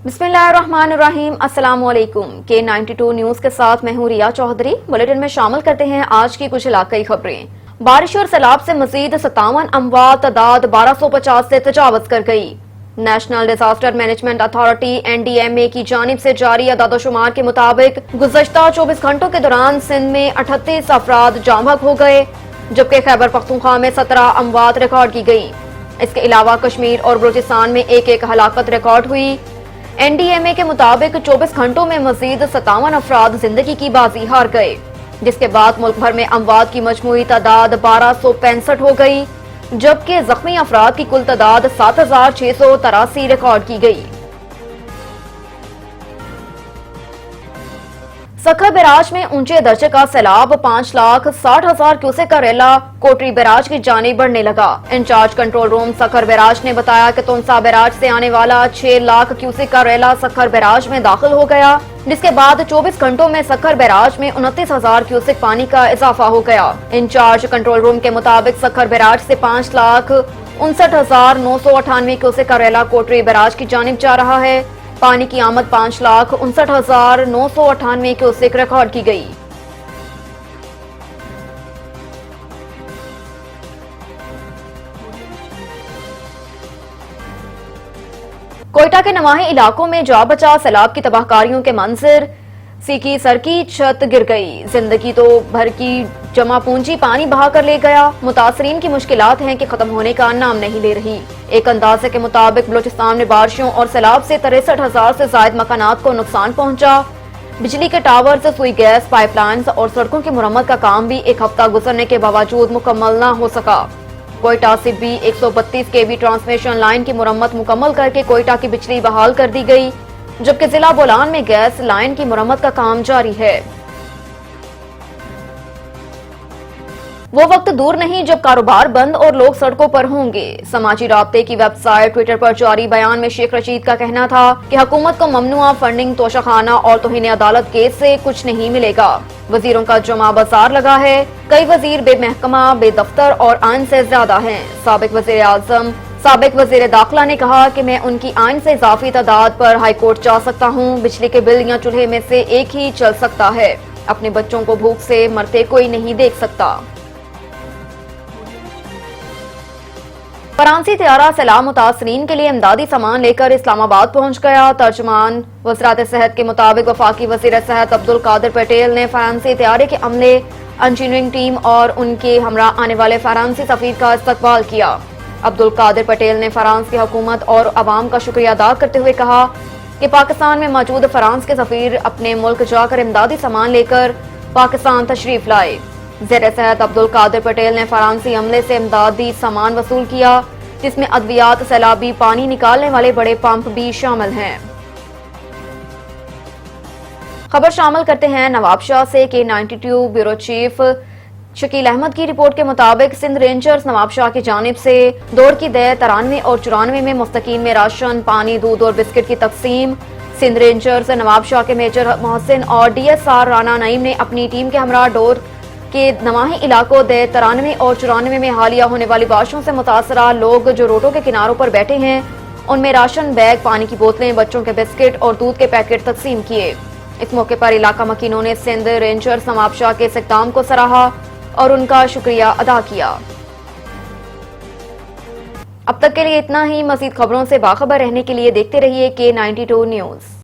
बिस्मिल्लाहिर्रहमानिर्रहीम। अस्सलाम वालेकुम। K92 न्यूज के साथ मैं हूं रिया चौधरी। बुलेटिन में शामिल करते हैं आज की कुछ इलाकाई खबरें। बारिश और सैलाब से मजीद 57 अमवात, तादाद 1250 से तजावज कर गई। National disaster management authority NDMA की जानिब से जारी अदादोशुमार के मुताबिक गुज़श्ता 24 घंटों के दौरान सिंध में 38 अफराद जामबहक हो गए, जबकि खैबर पख्तूनख्वा में 17 अमवात रिकॉर्ड की गई। इसके अलावा कश्मीर और बलूचिस्तान में एक हलाकत रिकॉर्ड हुई। NDMA के मुताबिक 24 घंटों में मजीद 57 अफराद जिंदगी की बाजी हार गए, जिसके बाद मुल्क भर में अमवात की मजमूई तादाद 1265 हो गई, जबकि जख्मी अफराद की कुल तादाद 7683 रिकॉर्ड की गई। सखर बैराज में ऊंचे दर्जे का सैलाब 5,60,000 क्यूसेक का रेला कोटरी बैराज की जानिब बढ़ने लगा। Incharge control room Sukkur barrage ने बताया कि तुनसा बैराज से आने वाला 6 लाख क्यूसेक का रेला सखर बैराज में दाखिल हो गया, जिसके बाद 24 घंटों में सखर बैराज में 29,000 क्यूसेक पानी का इजाफा हो गया। इंचार्ज कंट्रोल रूम के मुताबिक सखर बैराज से 5,59,998 क्यूसेक का रेला कोटरी बैराज की जानिब जा रहा है। पानी की आमद 5,59,998 क्यूसेक रिकॉर्ड की गई। कोयटा के नवाही इलाकों में जा बचा सैलाब की तबाहकारियों के मंजर। सीकी सर की छत गिर गई, जिंदगी तो भर की जमा पूंजी पानी बहा कर ले गया। मुतासरीन की मुश्किलात हैं कि खत्म होने का नाम नहीं ले रही। एक अंदाजे के मुताबिक बलूचिस्तान में बारिशों और सैलाब से 63,000 से जायद मकानात को नुकसान पहुंचा। बिजली के टावर से सुई गैस पाइपलाइन और सड़कों की मुरम्मत का काम भी एक हफ्ता गुजरने के बावजूद मुकम्मल न हो सका। कोयटा से भी 132 kV ट्रांसमिशन लाइन की मुरम्मत मुकम्मल करके कोयटा की बिजली बहाल कर दी गई, जबकि जिला बोलान में गैस लाइन की मुरम्मत का काम जारी है। वो वक्त दूर नहीं जब कारोबार बंद और लोग सड़कों पर होंगे। समाजी राब्ते की वेबसाइट ट्विटर पर जारी बयान में शेख रशीद का कहना था कि हुकूमत को ममनुआ फंडिंग, तोशाखाना और तौहीन अदालत केस से कुछ नहीं मिलेगा। वजीरों का जमा बाजार लगा है। कई वजीर बेमहकमा, बेदफ्तर और आइन से ज्यादा हैं। साबिक वजीर आजम, साबिक वजीर दाखिला ने कहा कि मैं उनकी आइन से इजाफी तादाद पर हाई कोर्ट जा सकता हूँ। बिजली के बिल या चूल्हे में से एक ही चल सकता है। अपने बच्चों को भूख से मरते कोई नहीं देख सकता। फ्रांसी तैयारा सैलाब मुतासरीन के लिए इमदादी सामान लेकर इस्लामाबाद पहुंच गया। तर्जुमान वज़रात सेहत के मुताबिक वफाकी वज़ीर सेहत अब्दुल कादिर पटेल ने फ्रांसी तैयारे के अमले, इंजीनियरिंग टीम और उनके हमरा आने वाले फ्रांसी सफीर का इस्तकबाल किया। अब्दुल कादिर पटेल ने फ्रांस की हुकूमत और अवाम का शुक्रिया अदा करते हुए कहा कि पाकिस्तान में मौजूद फ्रांस के सफीर अपने मुल्क जाकर इमदादी सामान लेकर पाकिस्तान तशरीफ लाए। ज़ेरे सेहत अब्दुल कादिर पटेल ने फ्रांसी अमले से इमदादी सामान वसूल किया, जिसमें अद्वियात, सैलाबी पानी निकालने वाले बड़े पंप भी शामिल हैं। खबर शामिल करते हैं नवाबशाह से। K92 bureau chief Shakeel Ahmad की रिपोर्ट के मुताबिक सिंध रेंजर्स नवाबशाह की जानिब से दौड़ की दे 93 और 94 में मुस्तकीम में राशन, पानी, दूध और बिस्किट की तकसीम। सिंध रेंजर्स नवाबशाह के मेजर मोहसिन और DSR राना नईम ने अपनी टीम के हमरा डोर के नवाही इलाकों दे 93 और 94 में हालिया होने वाली बारिशों से मुतासरा लोग जो रोडों के किनारों पर बैठे हैं, उनमें राशन बैग, पानी की बोतलें, बच्चों के बिस्किट और दूध के पैकेट तकसीम किए। इस मौके पर इलाका मकीनों ने सिंध रेंजर्स नवाबशाह के इस इक़दाम को सराहा और उनका शुक्रिया अदा किया। अब तक के लिए इतना ही। मज़ीद खबरों से बाखबर रहने के लिए देखते रहिए K92 न्यूज।